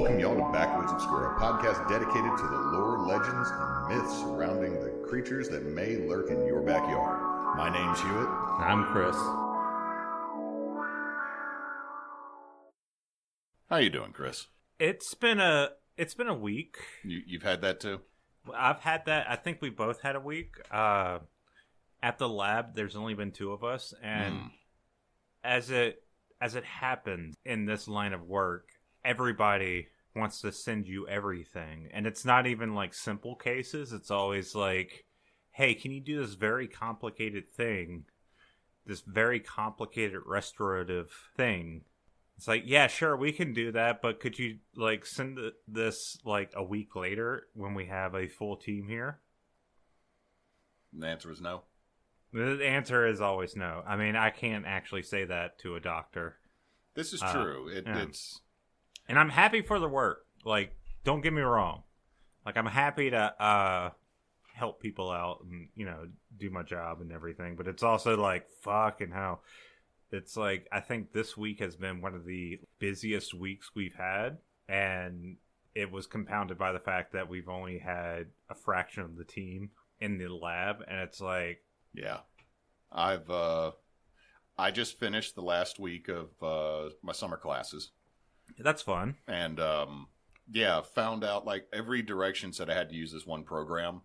welcome y'all to Backwoods Obscura, a podcast dedicated to the lore, legends, and myths surrounding the creatures that may lurk in your backyard. My name's Hewitt. I'm Chris. How you doing, Chris? It's been a week. You've had that too? I've had that. I think we both had a week. At the lab, there's only been two of us, and as it happens in this line of work, everybody wants to send you everything, and it's not even like simple cases. It's always like, hey, can you do this very complicated thing, this very complicated restorative thing? It's like, yeah, sure, we can do that, but could you like send this like a week later when we have a full team here? The answer is no. The answer is always no. I mean, I can't actually say that to a doctor. This is true. It's... And I'm happy for the work. Like, don't get me wrong. Like, I'm happy to help people out and, you know, do my job and everything. But it's also like, fucking hell. It's like, I think this week has been one of the busiest weeks we've had. And it was compounded by the fact that we've only had a fraction of the team in the lab. And it's like... Yeah. I just finished the last week of my summer classes. That's fun. And, found out, like, every direction said I had to use this one program.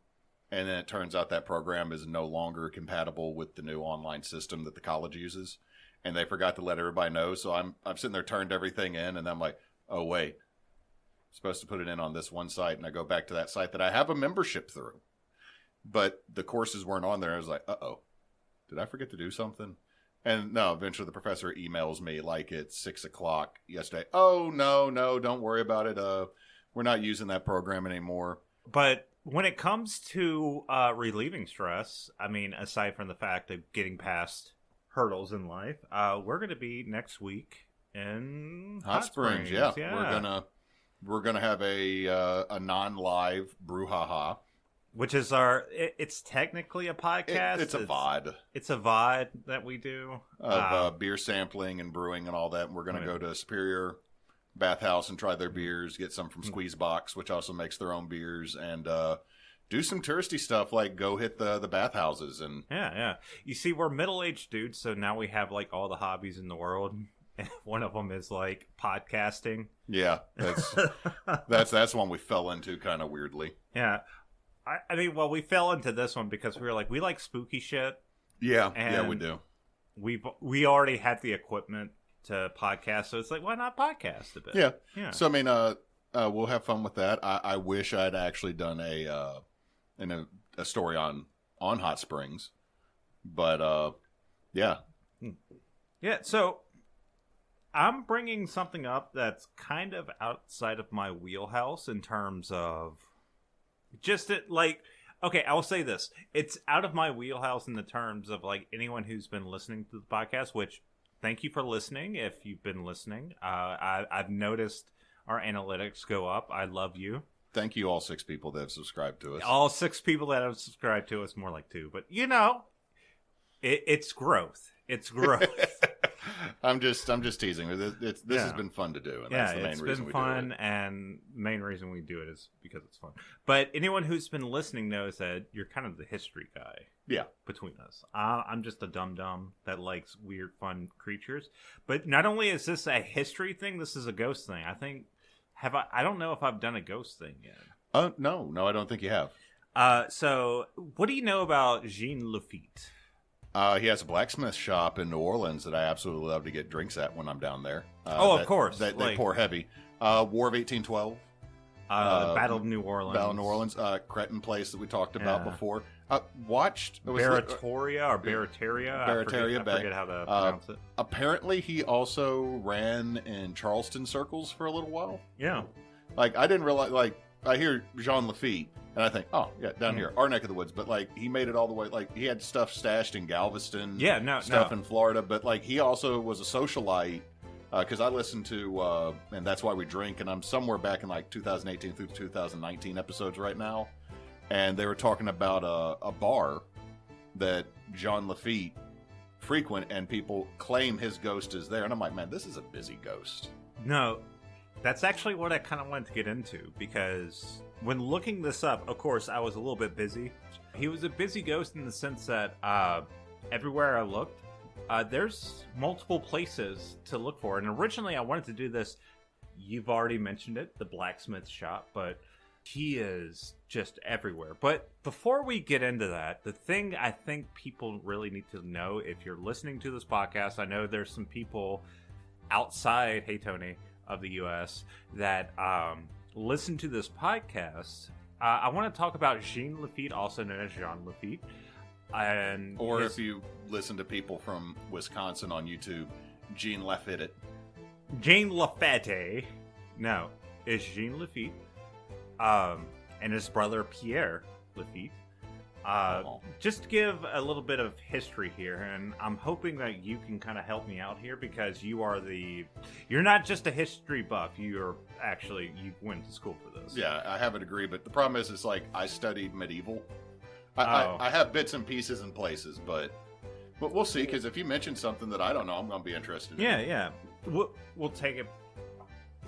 And then it turns out that program is no longer compatible with the new online system that the college uses. And they forgot to let everybody know. So I'm sitting there, turned everything in, and I'm like, oh, wait. I'm supposed to put it in on this one site. And I go back to that site that I have a membership through. But the courses weren't on there. I was like, uh-oh. Did I forget to do something? And no, eventually the professor emails me like it's 6 o'clock yesterday. Oh, no, don't worry about it. We're not using that program anymore. But when it comes to relieving stress, I mean, aside from the fact of getting past hurdles in life, we're going to be next week in Hot Springs. Yeah. We're gonna have a non-live brouhaha. Which is it's technically a podcast. It's a VOD. It's a VOD that we do. Of beer sampling and brewing and all that. And we're going to go to Superior Bathhouse and try their beers, get some from Squeeze Box, which also makes their own beers, and do some touristy stuff like go hit the bathhouses. And Yeah. You see, we're middle-aged dudes, so now we have like all the hobbies in the world. One of them is like podcasting. Yeah, that's one we fell into kind of weirdly. Yeah. I mean, well, we fell into this one because we were like, we like spooky shit. Yeah, we do. We already had the equipment to podcast, so it's like, why not podcast a bit? Yeah. So I mean, we'll have fun with that. I wish I'd actually done a story on Hot Springs, but yeah. Yeah. So I'm bringing something up that's kind of outside of my wheelhouse in terms of. Just like, okay, I'll say this. It's out of my wheelhouse in the terms of like anyone who's been listening to the podcast, which thank you for listening. If you've been listening, I've noticed our analytics go up. I love you. Thank you, all 6 people that have subscribed to us. All 6 people that have subscribed to us, more like 2. But, you know, it's growth. It's growth. I'm just teasing. This has been fun to do, and that's the main reason we do it. It's been fun, and the main reason we do it is because it's fun. But anyone who's been listening knows that you're kind of the history guy. Yeah. Between us, I'm just a dum-dum that likes weird, fun creatures. But not only is this a history thing, this is a ghost thing. I don't know if I've done a ghost thing yet. No, I don't think you have. So what do you know about Jean Lafitte? He has a blacksmith shop in New Orleans that I absolutely love to get drinks at when I'm down there. Of course. They pour heavy. War of 1812. Battle of New Orleans. Cretin place that we talked about before. Watched... Barataria or Barataria? I forget how to pronounce it. Apparently, he also ran in Charleston circles for a little while. Yeah. Like, I didn't realize... Like, I hear Jean Lafitte, and I think, oh, yeah, down here, our neck of the woods. But, like, he made it all the way. Like, he had stuff stashed in Galveston. Stuff in Florida. But, like, he also was a socialite. Because I listened to, and that's why we drink, and I'm somewhere back in, like, 2018 through 2019 episodes right now. And they were talking about a bar that Jean Lafitte frequent, and people claim his ghost is there. And I'm like, man, this is a busy ghost. No. That's actually what I kind of wanted to get into, because when looking this up, of course, I was a little bit busy. He was a busy ghost in the sense that everywhere I looked, there's multiple places to look for. And originally I wanted to do this, you've already mentioned it, the blacksmith shop, but he is just everywhere. But before we get into that, the thing I think people really need to know, if you're listening to this podcast, I know there's some people outside, hey Tony, of the U.S. that listen to this podcast. I want to talk about Jean Lafitte, also known as Jean Lafitte. If you listen to people from Wisconsin on YouTube, Jean Lafitte. Jean Lafitte. No, it's Jean Lafitte. And his brother Pierre Lafitte. Just to give a little bit of history here, and I'm hoping that you can kind of help me out here, because you're not just a history buff, you went to school for this. Yeah, I have a degree, but the problem is, it's like I studied medieval. I have bits and pieces in places, but we'll see, because if you mention something that I don't know, I'm going to be interested in. Yeah. We'll take it.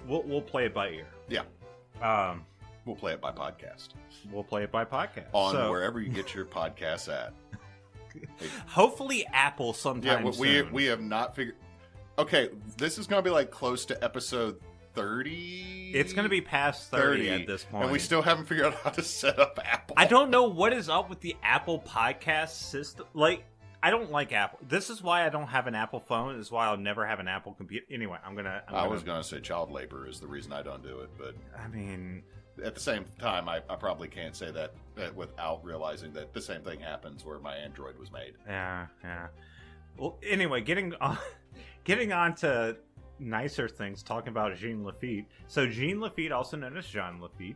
We'll play it by ear. Yeah. We'll play it by podcast. We'll play it by podcast. On wherever you get your podcasts at. Hopefully Apple sometime soon. We have not figured... Okay, this is going to be like close to episode 30? It's going to be past 30 at this point. And we still haven't figured out how to set up Apple. I don't know what is up with the Apple podcast system. Like, I don't like Apple. This is why I don't have an Apple phone. This is why I'll never have an Apple computer. Anyway, I was going to say child labor is the reason I don't do it, but... I mean... At the same time, I probably can't say that without realizing that the same thing happens where my Android was made. Yeah. Well, anyway, getting on to nicer things, talking about Jean Lafitte. So Jean Lafitte, also known as Jean Lafitte,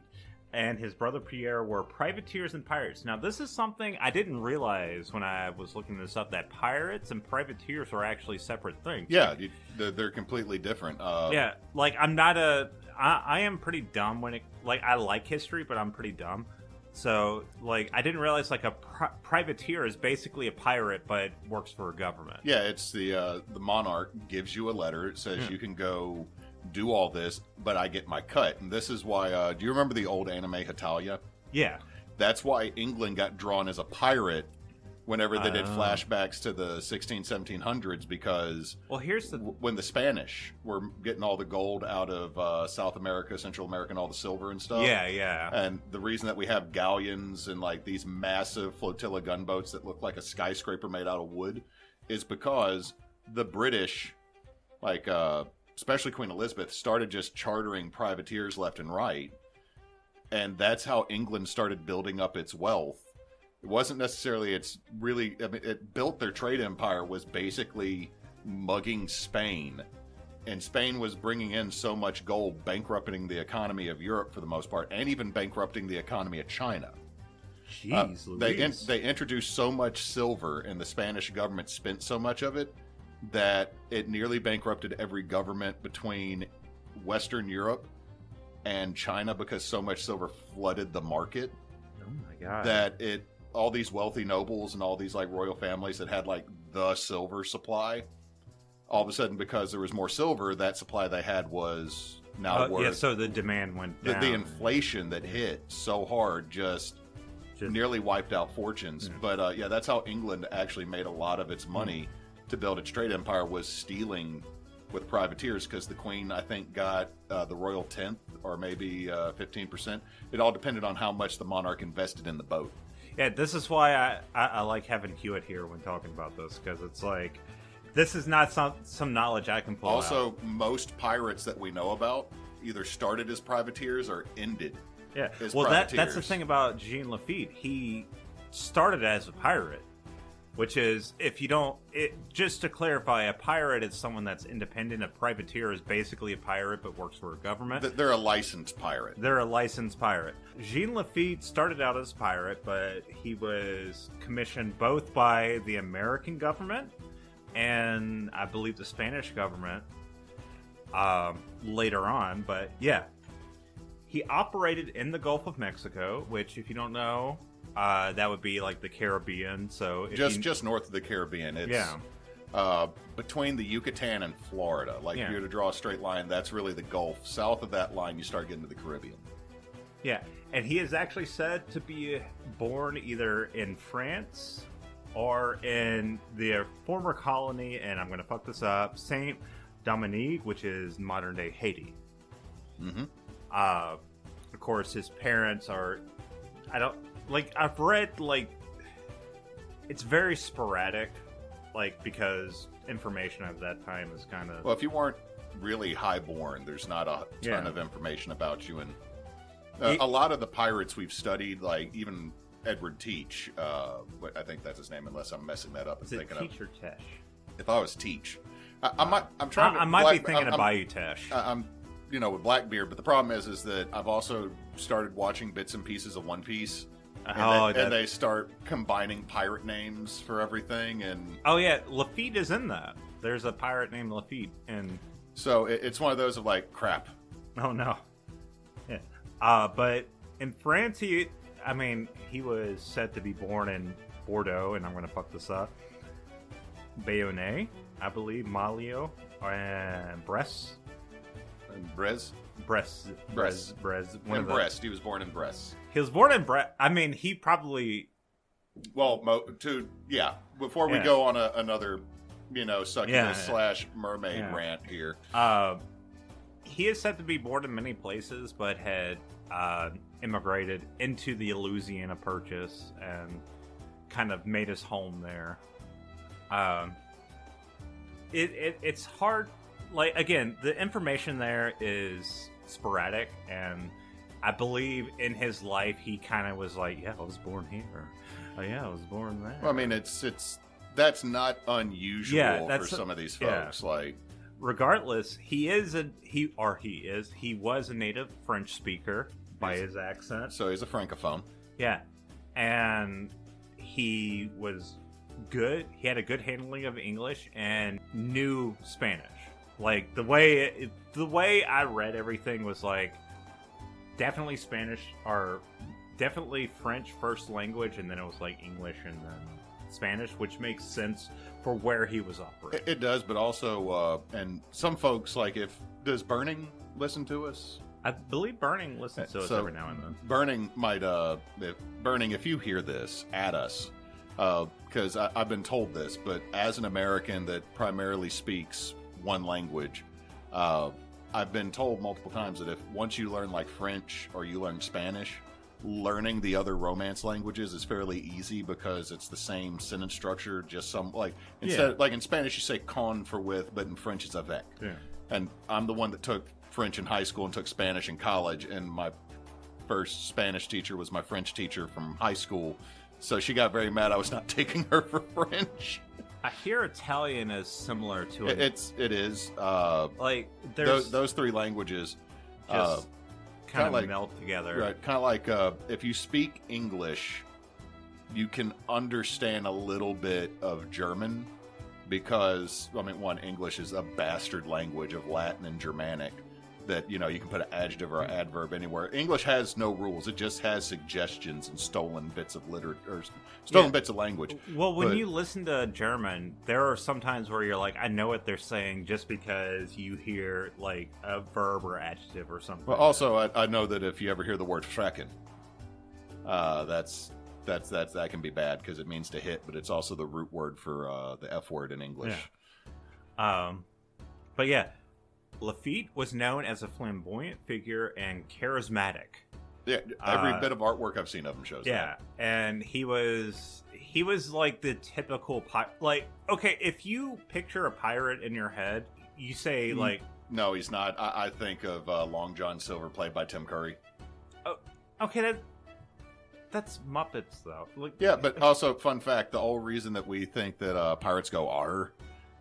and his brother Pierre were privateers and pirates. Now, this is something I didn't realize when I was looking this up, that pirates and privateers are actually separate things. Yeah, they're completely different. Yeah, like I am pretty dumb when I like history, but I'm pretty dumb. So, like, I didn't realize, like, a privateer is basically a pirate, but works for a government. Yeah, it's the monarch gives you a letter. It says you can go do all this, but I get my cut. And this is why, do you remember the old anime Hetalia? Yeah. That's why England got drawn as a pirate whenever they did flashbacks to the 1700s, because when the Spanish were getting all the gold out of South America, Central America, and all the silver and stuff. Yeah. And the reason that we have galleons and like these massive flotilla gunboats that look like a skyscraper made out of wood is because the British, like especially Queen Elizabeth, started just chartering privateers left and right. And that's how England started building up its wealth. It wasn't necessarily, it built their trade empire was basically mugging Spain. And Spain was bringing in so much gold, bankrupting the economy of Europe for the most part, and even bankrupting the economy of China. Jeez, they introduced so much silver, and the Spanish government spent so much of it, that it nearly bankrupted every government between Western Europe and China, because so much silver flooded the market. Oh my god. That all these wealthy nobles and all these like royal families that had like the silver supply, all of a sudden, because there was more silver, that supply they had was now worth. Yeah, so the demand went down. The inflation that hit so hard just nearly wiped out fortunes. Yeah. But yeah, that's how England actually made a lot of its money to build its trade empire, was stealing with privateers, because the Queen, I think, got the royal 10th or maybe 15%. It all depended on how much the monarch invested in the boat. Yeah, this is why I like having Hewitt here when talking about this, because it's like, this is not some knowledge I can pull out. Also, most pirates that we know about either started as privateers or ended as privateers. That's the thing about Jean Lafitte. He started as a pirate, which is, if you don't... just to clarify, a pirate is someone that's independent. A privateer is basically a pirate but works for a government. They're a licensed pirate. They're a licensed pirate. Jean Lafitte started out as a pirate, but he was commissioned both by the American government and I believe the Spanish government later on. But yeah, he operated in the Gulf of Mexico, which, if you don't know... that would be like the Caribbean. So just north of the Caribbean. between the Yucatan and Florida. Like, if you were to draw a straight line, that's really the Gulf. South of that line, you start getting to the Caribbean. Yeah, and he is actually said to be born either in France or in the former colony, and I'm going to fuck this up, Saint Dominique, which is modern-day Haiti. Mm-hmm. Of course, his parents are... I've read, it's very sporadic, because information at that time is kind of... Well, if you weren't really highborn, there's not a ton of information about you. And a lot of the pirates we've studied, like even Edward Teach, I think that's his name, unless I'm messing that up. Is it Teach or Tesh? If I was Teach. I might be thinking of Bayou Tesh. I'm with Blackbeard, but the problem is that I've also started watching bits and pieces of One Piece. And they start combining pirate names for everything, and Lafitte is in that. There's a pirate named Lafitte, and so it's one of those of crap. Oh no, yeah. But in France, he was said to be born in Bordeaux, and I'm gonna fuck this up. Bayonne, I believe, Malio, and Brest. And Brest. In Brest. He was born in Brest. He was born in Brest. He probably... Well, before we go on another, succubus / mermaid rant here. He is said to be born in many places, but had immigrated into the Louisiana Purchase and kind of made his home there. It's hard... again, the information there is sporadic, and I believe in his life he kind of was I was born here. Oh yeah, I was born there. Well, that's not unusual for some of these folks. Regardless, he was a native French speaker by his accent. So he's a francophone. Yeah, and he was good. He had a good handling of English and knew Spanish. The way I read everything was definitely Spanish, or definitely French first language, and then it was English and then Spanish, which makes sense for where he was operating. It does, but also, and some folks does Burning listen to us? I believe Burning listens to us every now and then. Burning might, if you hear this, add us. Because I've been told this, but as an American that primarily speaks one language, I've been told multiple times that if once you learn French or you learn Spanish, learning the other Romance languages is fairly easy because it's the same sentence structure, just some instead in Spanish you say con for with, but in French it's avec. Yeah. And I'm the one that took French in high school and took Spanish in college, and my first Spanish teacher was my French teacher from high school, so she got very mad I was not taking her for French. I hear Italian is similar to it. It is. Those three languages just kind of melt together. Right. Kind of if you speak English, you can understand a little bit of German because, English is a bastard language of Latin and Germanic that, you can put an adjective or an adverb anywhere. English has no rules. It just has suggestions and stolen bits of literature, or stolen bits of language. Well, when you listen to German, there are some times where you're I know what they're saying just because you hear, a verb or adjective or something. Well, also, I know that if you ever hear the word frecken, that can be bad because it means to hit, but it's also the root word for the F word in English. Yeah. But yeah, Lafitte was known as a flamboyant figure and charismatic. Yeah, every bit of artwork I've seen of him shows that. Yeah, and he was the typical pirate. Okay, if you picture a pirate in your head, you say No, he's not. I think of Long John Silver, played by Tim Curry. Oh, okay, that's Muppets though. Yeah, but also fun fact: the whole reason that we think that pirates go "arr"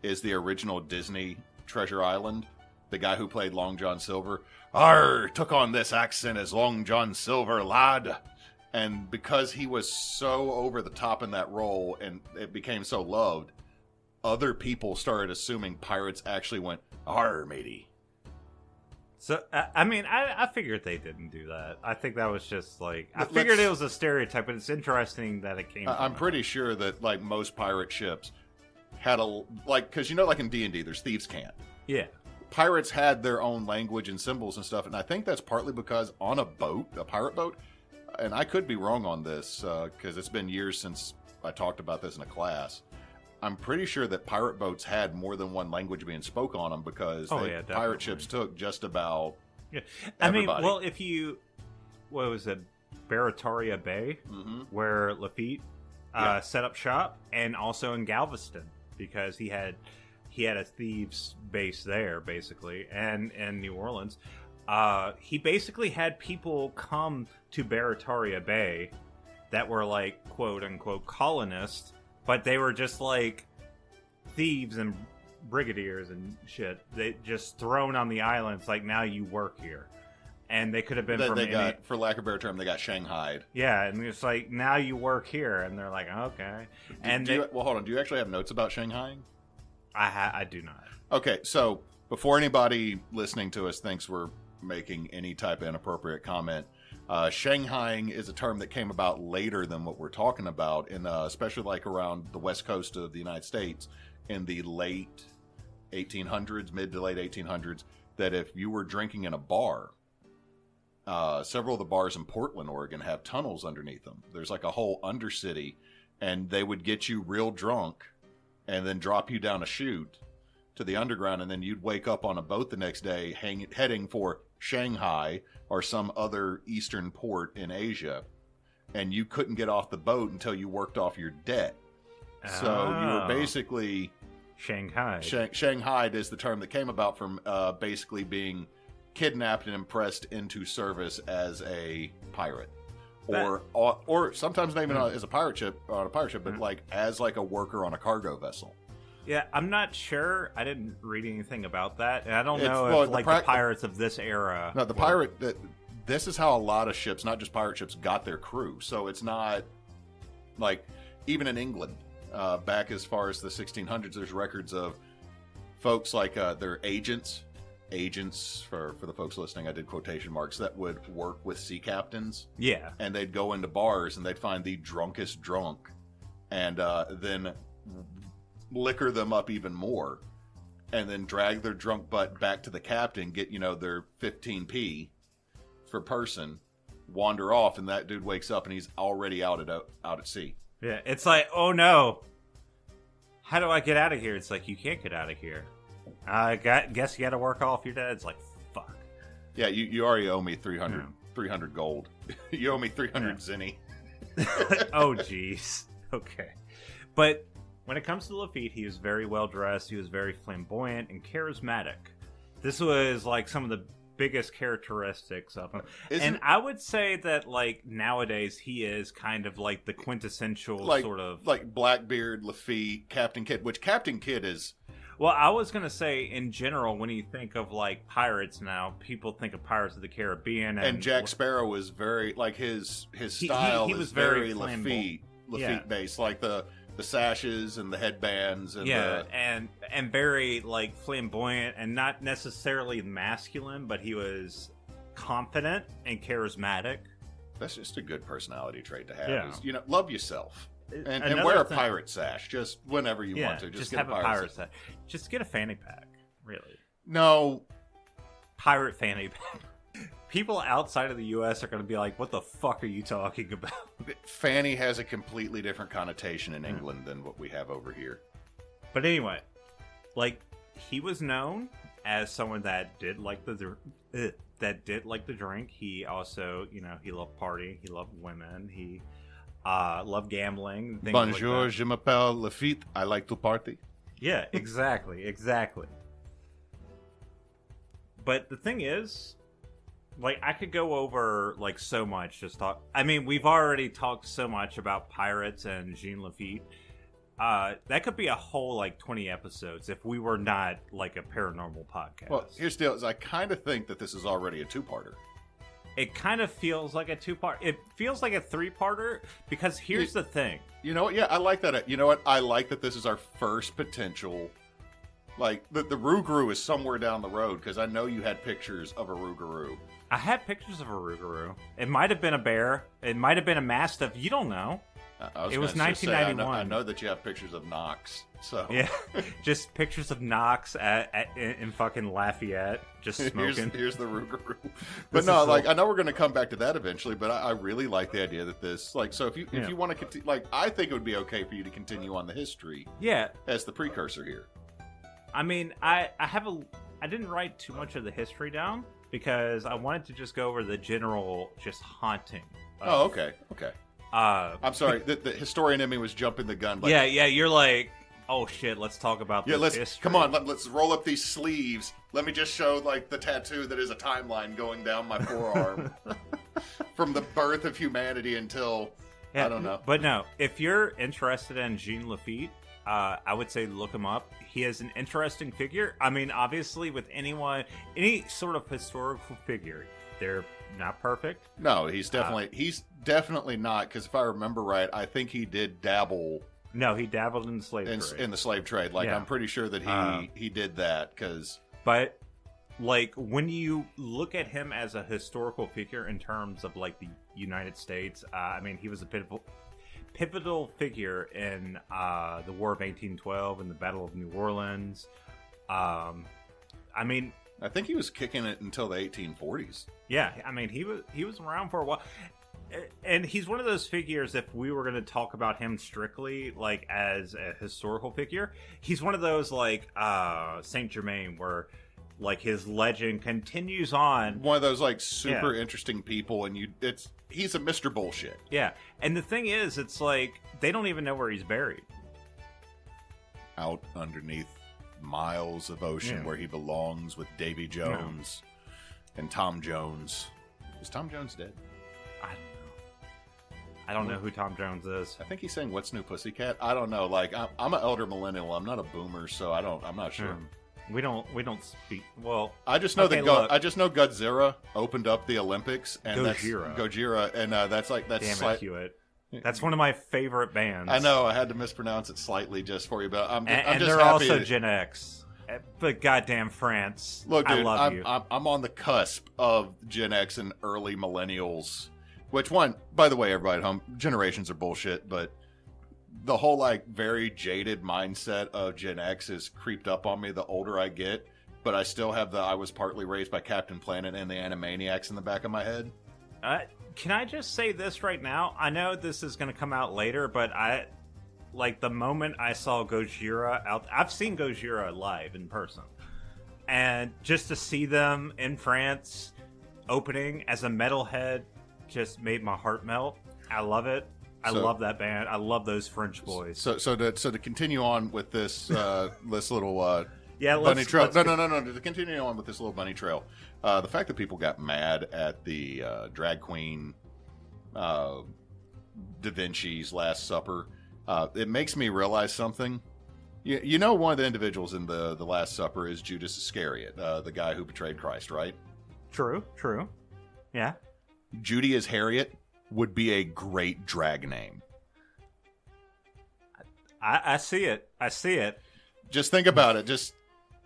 is the original Disney Treasure Island. The guy who played Long John Silver, "Arr," took on this accent as Long John Silver, lad. And because he was so over the top in that role and it became so loved, other people started assuming pirates actually went, "Arr, matey." So, I figured they didn't do that. I think that was just I figured it was a stereotype, but it's interesting that it came from I'm pretty sure that most pirate ships had because like in D&D, there's thieves' cant. Yeah. Pirates had their own language and symbols and stuff, and I think that's partly because on a pirate boat, and I could be wrong on this because it's been years since I talked about this in a class. I'm pretty sure that pirate boats had more than one language being spoke on them because pirate ships took just about everybody. Well, what was it, Baratoria Bay, where Lafitte set up shop, and also in Galveston because he had a thieves base there, basically, and in New Orleans. He basically had people come to Baratoria Bay that were like quote-unquote colonists, but they were just like thieves and brigadiers and shit. They just thrown on the island. It's like, now you work here. And they could have been for lack of a better term, they got shanghaied. Yeah, and it's like, now you work here. And they're like, okay. Hold on. Do you actually have notes about shanghaiing? I do not. Okay, so before anybody listening to us thinks we're making any type of inappropriate comment, shanghaiing is a term that came about later than what we're talking about, especially like around the west coast of the United States in the late 1800s, mid to late 1800s, that if you were drinking in a bar, several of the bars in Portland, Oregon have tunnels underneath them. There's like a whole undercity, and they would get you real drunk and then drop you down a chute to the underground, and then you'd wake up on a boat the next day heading for Shanghai or some other eastern port in Asia, and you couldn't get off the boat until you worked off your debt. So you were basically... Shanghai. Shanghaied is the term that came about from basically being kidnapped and impressed into service as a pirate. Or sometimes not even as a pirate ship, but like as like a worker on a cargo vessel. Yeah, I'm not sure. I didn't read anything about that, and I don't know if the pirates of this era. No, this is how a lot of ships, not just pirate ships, got their crew. So it's not like even in England, back as far as the 1600s, there's records of folks like their agents. Agents, for the folks listening, I did quotation marks, that would work with sea captains. Yeah. And they'd go into bars and they'd find the drunkest drunk and then liquor them up even more and then drag their drunk butt back to the captain, get, their 15p per person, wander off, and that dude wakes up and he's already out at sea. Yeah, it's like, oh no, how do I get out of here? It's like, you can't get out of here. I guess you got to work off your debt. It's like, fuck. Yeah, you already owe me 300 gold. You owe me 300 zenny. Oh, jeez. Okay. But when it comes to Lafitte, he was very well dressed. He was very flamboyant and charismatic. This was like some of the biggest characteristics of him. And I would say that like nowadays he is kind of like the quintessential sort of like Blackbeard, Lafitte, Captain Kidd, which Captain Kidd is. Well, I was going to say, in general, when you think of, like, pirates now, people think of Pirates of the Caribbean. And Jack Sparrow was very, like, his style he was very Lafitte-based, like the sashes and the headbands. And and very, like, flamboyant and not necessarily masculine, but he was confident and charismatic. That's just a good personality trait to have. Yeah. Is, love yourself. And wear a pirate sash just whenever you want to. Just get have a pirate sash. Just get a fanny pack, really. No. Pirate fanny pack. People outside of the U.S. are going to be like, what the fuck are you talking about? Fanny has a completely different connotation in England than what we have over here. But anyway, like, he was known as someone that did like the drink. He also, he loved partying. He loved women. He... love gambling. Bonjour, like je m'appelle Lafitte. I like to party. Yeah, exactly. But the thing is, like, I could go over, like, so much. We've already talked so much about pirates and Jean Lafitte. That could be a whole, like, 20 episodes if we were not, like, a paranormal podcast. Well, here's the deal. Is I kind of think that this is already a two-parter. It kind of feels like a two-part. It feels like a three-parter because here's the thing. You know what? Yeah, I like that. You know what? I like that this is our first potential. Like, the Rougarou is somewhere down the road because I know you had pictures of a Rougarou. I had pictures of a Rougarou. It might have been a bear. It might have been a mastiff. You don't know. It was gonna just say, 1991. I know that you have pictures of Knox. So Yeah, just pictures of Knox in fucking Lafayette, just smoking. Here's the Rougarou. But no, like I know we're going to come back to that eventually. But I really like the idea that this, like, so if you want to continue, like, I think it would be okay for you to continue on the history. Yeah, as the precursor here. I mean, I didn't write too much of the history down because I wanted to just go over the general just haunting. Oh, okay. I'm sorry. The historian in me was jumping the gun. Like, yeah. You're like, oh shit, let's talk about this history. Come on. Let's roll up these sleeves. Let me just show like the tattoo that is a timeline going down my forearm from the birth of humanity until I don't know. But no, if you're interested in Jean Lafitte, I would say look him up. He is an interesting figure. I mean, obviously, with any sort of historical figure, they're not perfect. No, he's definitely not. Because if I remember right, I think he did dabble. No, he dabbled in the slave trade. In the slave trade, like I'm pretty sure that he did that. But like when you look at him as a historical figure in terms of like the United States, I mean, he was a pivotal figure in the War of 1812 and the Battle of New Orleans. I mean, I think he was kicking it until the 1840s. Yeah, I mean, he was around for a while, and he's one of those figures. If we were going to talk about him strictly like as a historical figure, he's one of those like Saint Germain, where like his legend continues on. One of those like super interesting people, and he's a Mr. Bullshit. Yeah, and the thing is, it's like they don't even know where he's buried. Out underneath miles of ocean where he belongs with Davy Jones and Tom Jones. Is Tom Jones dead? I don't know who Tom Jones is. I think he's saying "What's New, Pussycat." I don't know. Like I'm an elder millennial. I'm not a boomer, so I'm not sure. We don't speak. Well, I just know I just know Godzilla opened up the Olympics, and Gojira, and that's damn it, Hewitt. That's one of my favorite bands. I know. I had to mispronounce it slightly just for you, but I'm just they're happy also Gen X. But goddamn France, look, dude, I love you. I'm on the cusp of Gen X and early millennials. Which one? By the way, everybody at home, generations are bullshit, but the whole like very jaded mindset of Gen X has creeped up on me the older I get. But I still have I was partly raised by Captain Planet and the Animaniacs in the back of my head. Can I just say this right now? I know this is going to come out later, but like the moment I saw Gojira out, I've seen Gojira live in person, and just to see them in France opening as a metalhead just made my heart melt. I love it. I love that band. I love those French boys. So to continue on with this this little bunny trail. No. To continue on with this little bunny trail, the fact that people got mad at the drag queen Da Vinci's Last Supper, it makes me realize something. You know, one of the individuals in the Last Supper is Judas Iscariot, the guy who betrayed Christ, right? True. Yeah. Judy as Harriet would be a great drag name. I see it. Just think about it.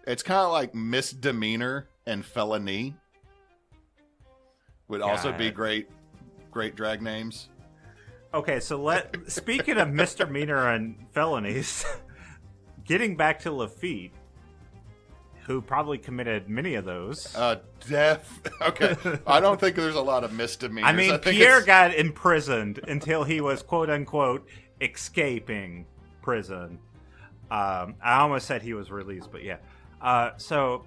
It's kind of like misdemeanor and felony would also be great drag names. Okay, so speaking of misdemeanor and felonies, getting back to Lafitte, who probably committed many of those. Okay, I don't think there's a lot of misdemeanors. I mean, Pierre got imprisoned until he was quote unquote escaping prison. I almost said he was released, but yeah. So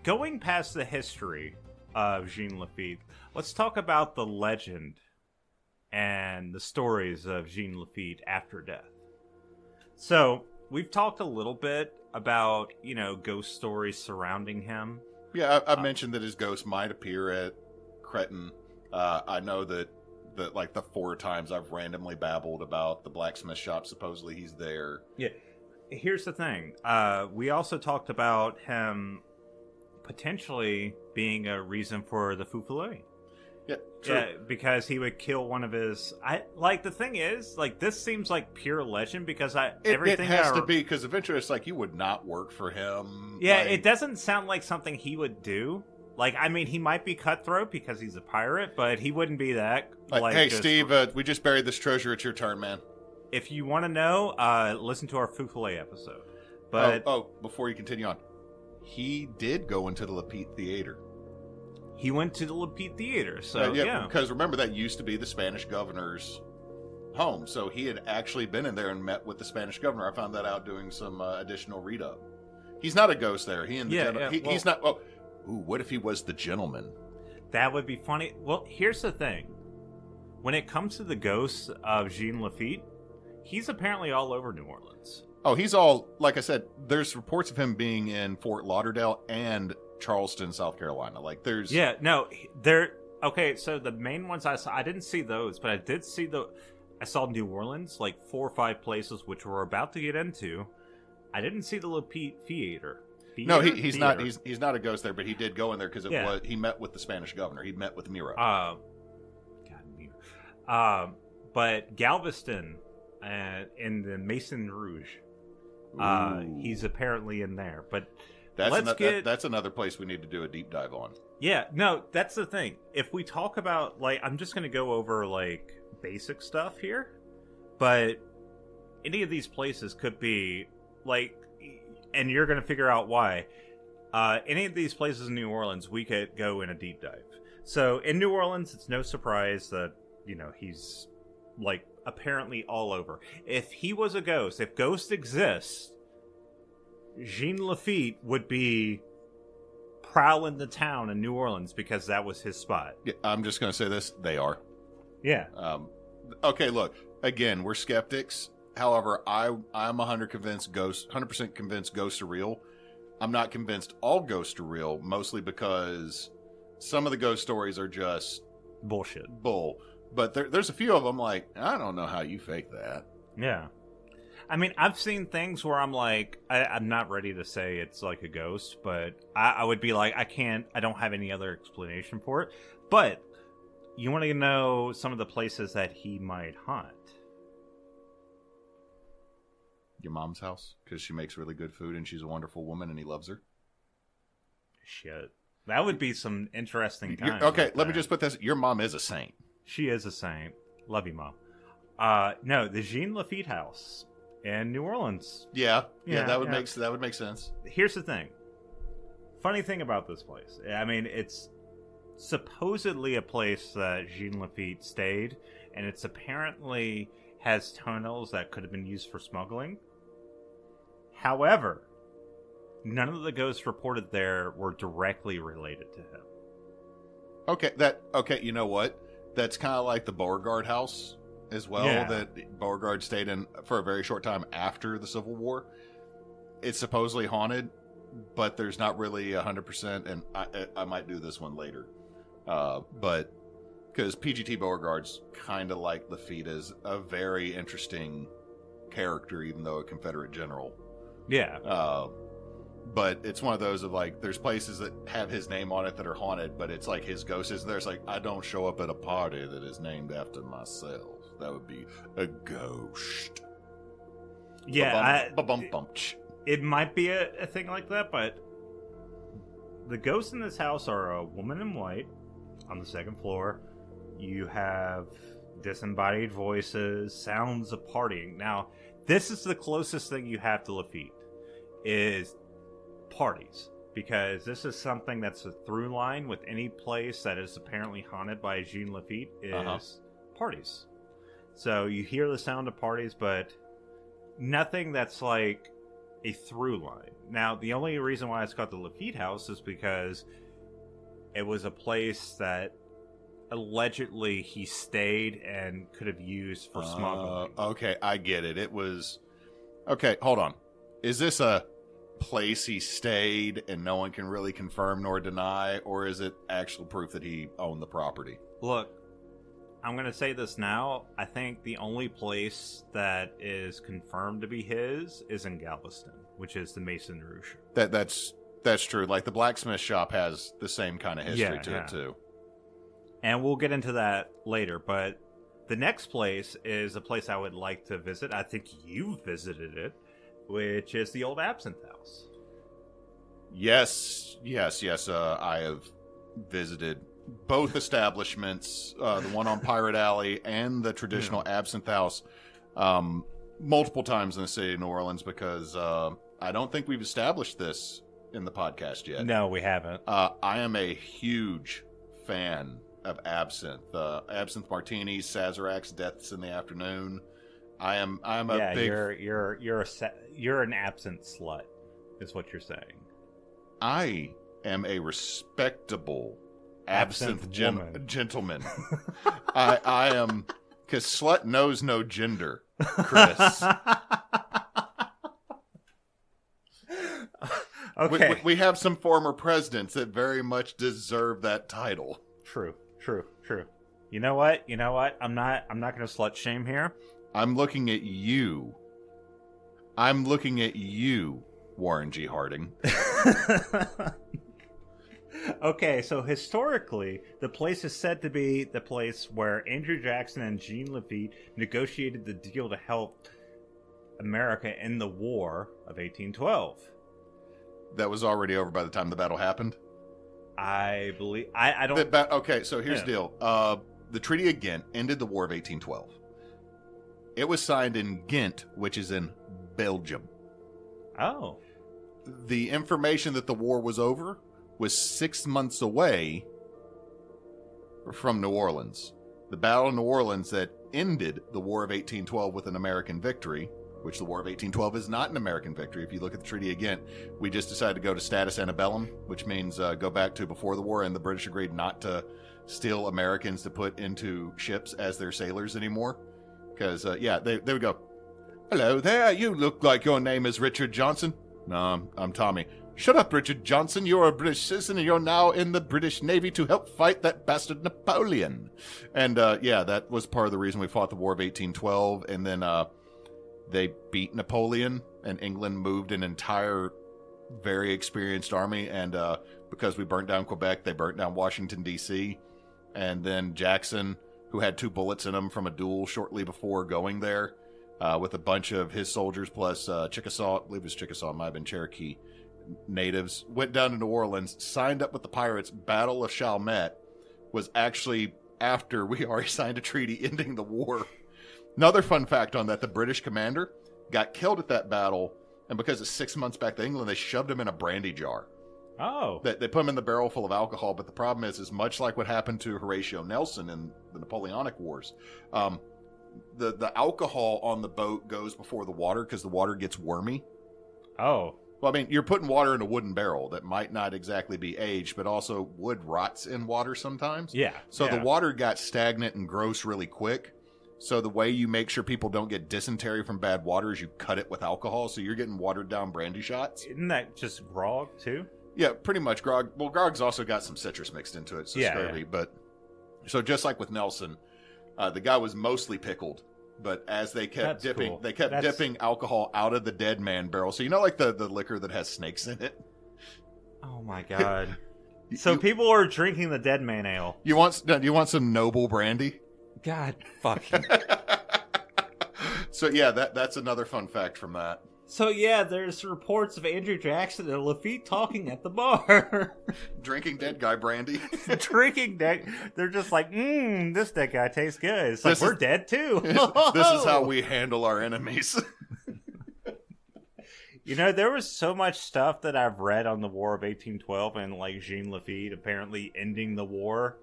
going past the history of Jean Lafitte, let's talk about the legend and the stories of Jean Lafitte after death. So we've talked a little bit about, ghost stories surrounding him. Yeah, I've mentioned that his ghost might appear at Cretin. I know that like the 4 times I've randomly babbled about the blacksmith shop, supposedly he's there. Yeah. Here's the thing. We also talked about him potentially being a reason for the Foufoulée. Yeah, true. Yeah, because he would kill one of his. The thing is, this seems like pure legend because everything it has to be because eventually it's like you would not work for him. Yeah, it doesn't sound like something he would do. Like, I mean, he might be cutthroat because he's a pirate, but he wouldn't be that. Like, hey, Steve, we just buried this treasure. It's your turn, man. If you want to know, listen to our Fufule episode. But before you continue on, he did go into the Lafitte Theater. He went to the Lafitte Theater, so yeah. Because remember, that used to be the Spanish governor's home, so he had actually been in there and met with the Spanish governor. I found that out doing some additional read-up. He's not a ghost there. He's not... Oh, ooh, what if he was the gentleman? That would be funny. Well, here's the thing. When it comes to the ghosts of Jean Lafitte, he's apparently all over New Orleans. Oh, he's all... Like I said, there's reports of him being in Fort Lauderdale and Charleston, South Carolina. Like, there's... Yeah, no, there... Okay, so the main ones I saw... I didn't see those, but I did see the... I saw New Orleans, like 4 or 5 places, which we're about to get into. I didn't see the Lafitte Theater. No, he's not. He's not a ghost there, but he did go in there because he met with the Spanish governor. He met with Miro. But Galveston, in the Maison Rouge, he's apparently in there. But that's another place we need to do a deep dive on. Yeah, no, that's the thing. If we talk about, like, I'm just going to go over, like, basic stuff here, but any of these places could be, like, and you're going to figure out why. Any of these places in New Orleans, we could go in a deep dive. So, in New Orleans, it's no surprise that, you know, he's, like, apparently all over. If he was a ghost, if ghosts exist, Jean Lafitte would be prowling the town in New Orleans because that was his spot. Yeah, I'm just going to say this. They are. Yeah. Okay, look. Again, we're skeptics. However, I'm 100% convinced ghosts are real. I'm not convinced all ghosts are real, mostly because some of the ghost stories are just bullshit. But there's a few of them like, I don't know how you fake that. Yeah. I mean, I've seen things where I'm like, I'm not ready to say it's like a ghost, but I would be like, I don't have any other explanation for it. But you want to know some of the places that he might haunt? Your mom's house? Because she makes really good food and she's a wonderful woman and he loves her? Shit. That would be some interesting times. Okay, let me just put this. Your mom is a saint. She is a saint. Love you, Mom. No, the Jean Lafitte house in New Orleans. Yeah, that would make sense. Here's the thing. Funny thing about this place. I mean, it's supposedly a place that Jean Lafitte stayed, and it's apparently has tunnels that could have been used for smuggling. However, none of the ghosts reported there were directly related to him. Okay, you know what? That's kind of like the Beauregard house as well, that Beauregard stayed in for a very short time after the Civil War. It's supposedly haunted, but there's not really 100%, and I might do this one later. But because PGT Beauregard's kind of like Lafitte, is a very interesting character, even though a Confederate general. Yeah. But it's one of those of like, there's places that have his name on it that are haunted, but it's like his ghost is there. It's like, I don't show up at a party that is named after myself. That would be a ghost. Yeah. It might be a thing like that, but the ghosts in this house are a woman in white on the second floor. You have disembodied voices, sounds of partying. Now, this is the closest thing you have to Lafitte, is parties, because this is something that's a through line with any place that is apparently haunted by Jean Lafitte is parties. So you hear the sound of parties, but nothing that's like a through line. Now, the only reason why it's called the Lafitte house is because it was a place that allegedly he stayed and could have used for smuggling. Okay, I get it. It was... Okay, hold on. Is this a place he stayed and no one can really confirm nor deny, or is it actual proof that he owned the property? Look, I'm going to say this now. I think the only place that is confirmed to be his is in Galveston, which is the Maison Rouge. That's true. Like, the blacksmith shop has the same kind of history to it, too. And we'll get into that later, but the next place is a place I would like to visit. I think you've visited it, which is the old Absinthe House. Yes. I have visited both establishments, the one on Pirate Alley and the traditional Absinthe House, multiple times in the city of New Orleans because I don't think we've established this in the podcast yet. No, we haven't. I am a huge fan of absinthe. Absinthe martinis, Sazerac's, Deaths in the Afternoon. I'm a big. You're an absinthe slut, is what you're saying. I am a respectable absinthe gentleman. I am, because slut knows no gender, Chris. Okay. We have some former presidents that very much deserve that title. True. You know what? I'm not going to slut shame here. I'm looking at you. Warren G. Harding. Okay, so historically, the place is said to be the place where Andrew Jackson and Jean Lafitte negotiated the deal to help America in the War of 1812. That was already over by the time the battle happened? I believe... I don't... Okay, so here's the deal. The Treaty of Ghent ended the War of 1812. It was signed in Ghent, which is in Belgium. Oh. The information that the war was over was 6 months away from New Orleans. The Battle of New Orleans that ended the War of 1812 with an American victory, which the War of 1812 is not an American victory. If you look at the Treaty of Ghent, we just decided to go to status antebellum, which means go back to before the war, and the British agreed not to steal Americans to put into ships as their sailors anymore. Because, they would go, "Hello there, you look like your name is Richard Johnson." "No, I'm Tommy." "Shut up, Richard Johnson. You're a British citizen and you're now in the British Navy to help fight that bastard Napoleon." And, that was part of the reason we fought the War of 1812. And then they beat Napoleon, and England moved an entire very experienced army. And because we burnt down Quebec, they burnt down Washington, D.C. And then Jackson, who had 2 bullets in him from a duel shortly before going there, with a bunch of his soldiers plus Chickasaw, I believe it was Chickasaw, it might have been Cherokee natives, went down to New Orleans, signed up with the pirates. Battle of Chalmette was actually after we already signed a treaty ending the war. Another fun fact on that, the British commander got killed at that battle, and because it's 6 months back to England, they shoved him in a brandy jar. Oh. They put him in the barrel full of alcohol, but the problem is much like what happened to Horatio Nelson in the Napoleonic Wars, the alcohol on the boat goes before the water because the water gets wormy. Oh. Well, I mean, you're putting water in a wooden barrel that might not exactly be aged, but also wood rots in water sometimes. Yeah. So the water got stagnant and gross really quick. So the way you make sure people don't get dysentery from bad water is you cut it with alcohol, so you're getting watered down brandy shots. Isn't that just grog, too? Yeah, pretty much grog. Well, grog's also got some citrus mixed into it, so scurvy. But so just like with Nelson, the guy was mostly pickled. But as they kept dipping alcohol out of the dead man barrel. So you know, like the liquor that has snakes in it. Oh my god! So people are drinking the dead man ale. You want some noble brandy? God fucking. So yeah, that's another fun fact from that. So yeah, there's reports of Andrew Jackson and Lafitte talking at the bar. Drinking dead guy brandy. Drinking dead. They're just like, this dead guy tastes good. It's like, we're dead too. This is how we handle our enemies. You know, there was so much stuff that I've read on the War of 1812 and like Jean Lafitte apparently ending the war.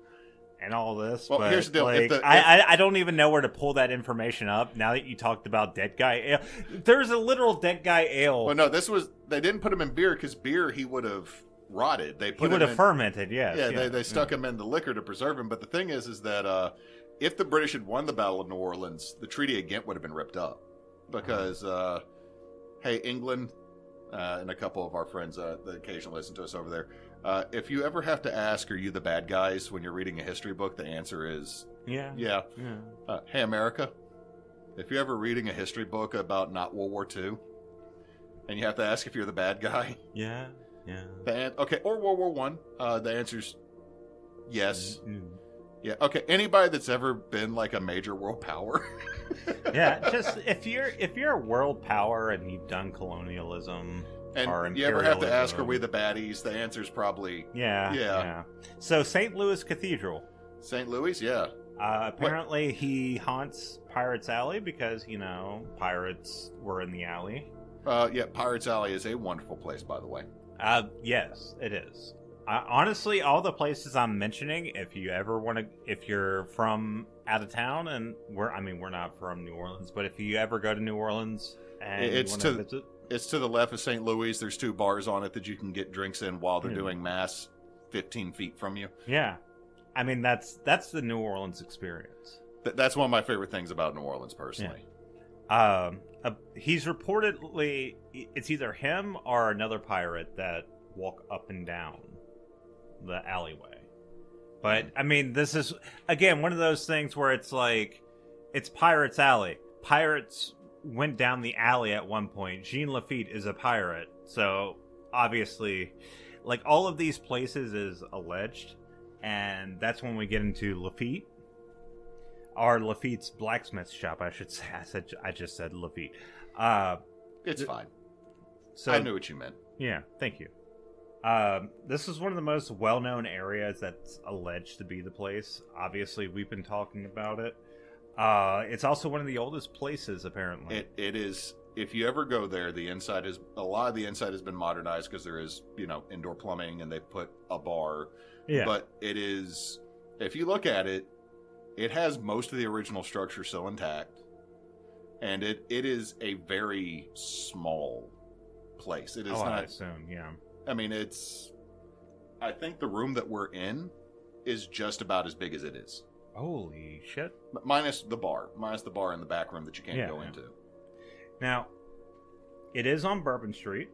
And all this, well, but here's the deal. Like, I don't even know where to pull that information up. Now that you talked about dead guy ale, there's a literal dead guy ale. Well, no, they didn't put him in beer because beer he would have rotted. He would have fermented. Yes, yeah. They stuck him in the liquor to preserve him. But the thing is that if the British had won the Battle of New Orleans, the Treaty of Ghent would have been ripped up because hey, England and a couple of our friends that occasionally listen to us over there. If you ever have to ask, are you the bad guys when you're reading a history book, the answer is yeah. Hey, America, if you're ever reading a history book about not World War II, and you have to ask if you're the bad guy, okay, or World War I, the answer's yes. Yeah, okay. Anybody that's ever been like a major world power, just if you're a world power and you've done colonialism. our And you ever have to ask, are imperialism. we the baddies? The answer's probably Yeah. So St. Louis Cathedral. St. Louis. Yeah. Apparently he haunts Pirates Alley because, pirates were in the alley. Yeah, Pirates Alley is a wonderful place, by the way. Yes, it is. Honestly, all the places I'm mentioning, if you're from out of town, and we're not from New Orleans, but if you ever go to New Orleans and you want to visit, it's to the left of St. Louis. There's 2 bars on it that you can get drinks in while they're doing mass, 15 feet from you. Yeah, that's the New Orleans experience. That's one of my favorite things about New Orleans, personally. Yeah. He's reportedly, it's either him or another pirate that walk up and down the alleyway. But this is again one of those things where it's like it's Pirates Alley. Pirates went down the alley at one point. Jean Lafitte is a pirate, so obviously, like all of these places is alleged, and that's when we get into Lafitte, or Lafitte's blacksmith shop, I should say. I just said Lafitte. It's fine. So I knew what you meant. Yeah, thank you. This is one of the most well-known areas that's alleged to be the place. Obviously, we've been talking about it. It's also one of the oldest places, apparently. It is. If you ever go there, a lot of the inside has been modernized because there is, indoor plumbing, and they put a bar. Yeah. But it is, if you look at it, it has most of the original structure still intact, and it is a very small place. It is not. I assume, yeah. I think the room that we're in is just about as big as it is. Holy shit. Minus the bar in the back room that you can't go into. Now, it is on Bourbon Street,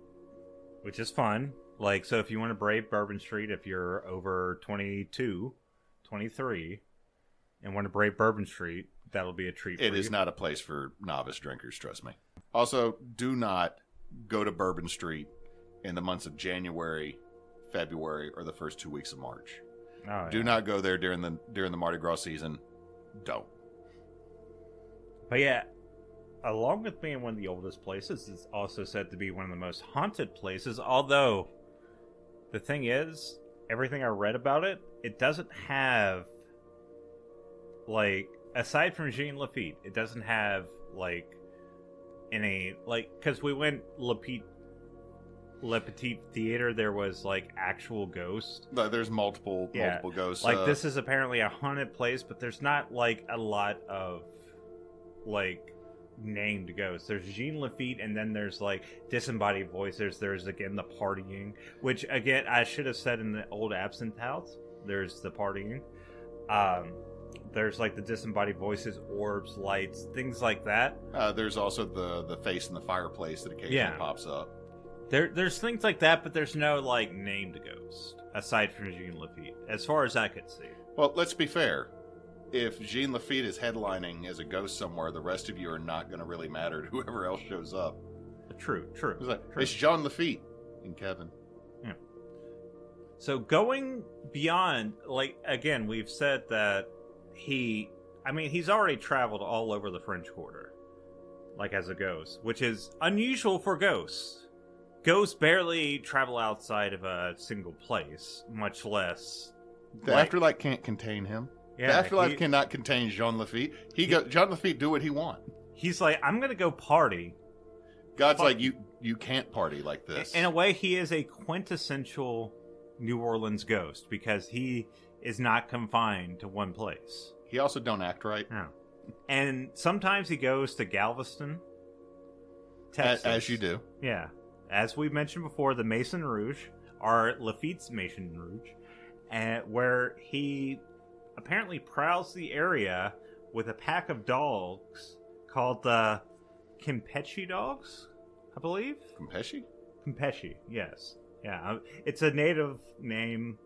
which is fun. Like, so if you want to brave Bourbon Street, if you're over 22, 23, and want to brave Bourbon Street, that'll be a treat for you. It is not a place for novice drinkers, trust me. Also, do not go to Bourbon Street in the months of January, February, or the first 2 weeks of March. Do not go there during the Mardi Gras season. Don't. But yeah, along with being one of the oldest places, it's also said to be one of the most haunted places. Although, the thing is, everything I read about it, it doesn't have, like, aside from Jean Lafitte, it doesn't have, like, any, like, because we went Le Petit Theater, there was like actual ghosts. There's multiple ghosts. Like this is apparently a haunted place, but there's not like a lot of like named ghosts. There's Jean Lafitte, and then there's like disembodied voices. There's again the partying, which again I should have said in the old Absinthe House. There's the partying. There's like the disembodied voices, orbs, lights, things like that. There's also the face in the fireplace that occasionally pops up. There's things like that, but there's no, like, named ghost, aside from Jean Lafitte, as far as I could see. Well, let's be fair. If Jean Lafitte is headlining as a ghost somewhere, the rest of you are not going to really matter to whoever else shows up. True. It's Jean Lafitte and Kevin. Yeah. So going beyond, like, again, we've said that he's already traveled all over the French Quarter, like, as a ghost, which is unusual for ghosts. Ghosts barely travel outside of a single place, much less... The afterlife can't contain him. Yeah, the afterlife cannot contain Jean Lafitte. Jean Lafitte do what he want. He's like, I'm going to go party. God's like, you can't party like this. In a way, he is a quintessential New Orleans ghost, because he is not confined to one place. He also don't act right. No. And sometimes he goes to Galveston, Texas. As you do. Yeah. As we mentioned before, the Maison Rouge, or Lafitte's Maison Rouge, where he apparently prowls the area with a pack of dogs called the Campeche dogs, I believe? Campeche, yes. Yeah, it's a native name.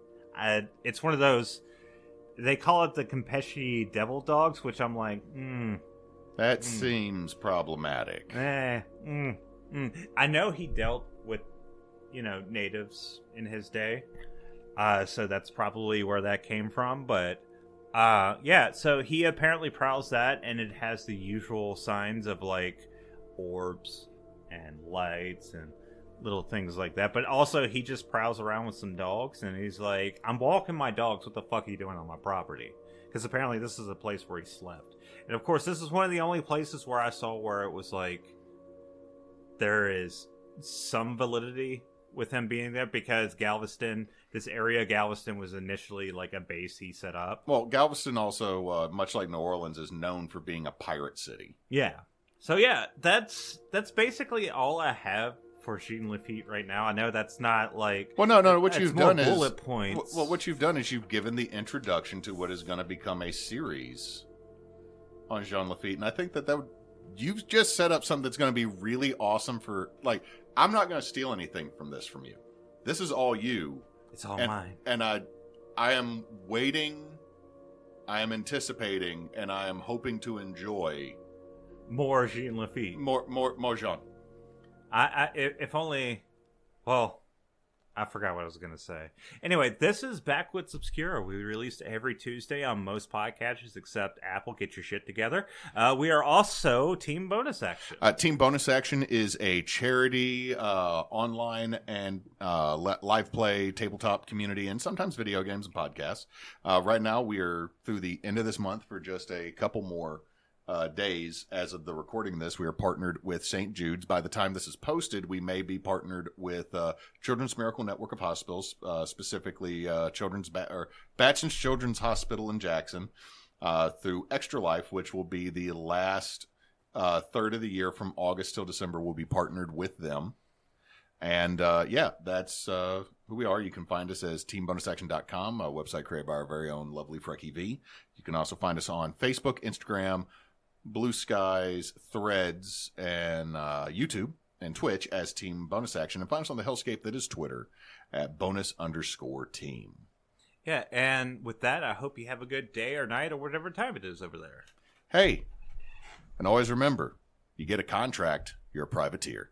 It's one of those, they call it the Campeche devil dogs, which I'm like, That seems problematic. I know he dealt with, natives in his day, so that's probably where that came from. But so he apparently prowls that, and it has the usual signs of like orbs and lights and little things like that. But also, he just prowls around with some dogs, and he's like, I'm walking my dogs. What the fuck are you doing on my property? Because apparently this is a place where he slept. And of course, this is one of the only places where I saw where it was like, there is some validity with him being there, because Galveston, this area of Galveston was initially like a base he set up. Well, Galveston also, much like New Orleans, is known for being a pirate city. Yeah. So yeah, that's basically all I have for Jean Lafitte right now. I know that's not like... Well, no. What you've done is... bullet points. Well, what you've done is you've given the introduction to what is going to become a series on Jean Lafitte. And I think that would... You've just set up something that's going to be really awesome for... Like, I'm not going to steal anything from you. This is all you. It's all mine. And I am waiting, I am anticipating, and I am hoping to enjoy... More Jean Lafitte. More Jean. If only... Well, I forgot what I was going to say. Anyway, this is Backwoods Obscura. We released every Tuesday on most podcatchers except Apple. Get your shit together. We are also Team Bonus Action. Team Bonus Action is a charity, online and live play, tabletop community, and sometimes video games and podcasts. Right now, we are through the end of this month for just a couple more days. As of the recording of this, we are partnered with St. Jude's. By the time this is posted, we may be partnered with Children's Miracle Network of Hospitals, specifically Batchen's Children's Hospital in Jackson, through Extra Life, which will be the last third of the year from August till December. We'll be partnered with them. And that's who we are. You can find us as teambonusaction.com, a website created by our very own lovely Frecky V. You can also find us on Facebook, Instagram, Blue Skies, Threads, and YouTube and Twitch as Team Bonus Action. And find us on the hellscape that is Twitter at bonus_team. Yeah, and with that, I hope you have a good day or night or whatever time it is over there. Hey, and always remember, you get a contract, you're a privateer.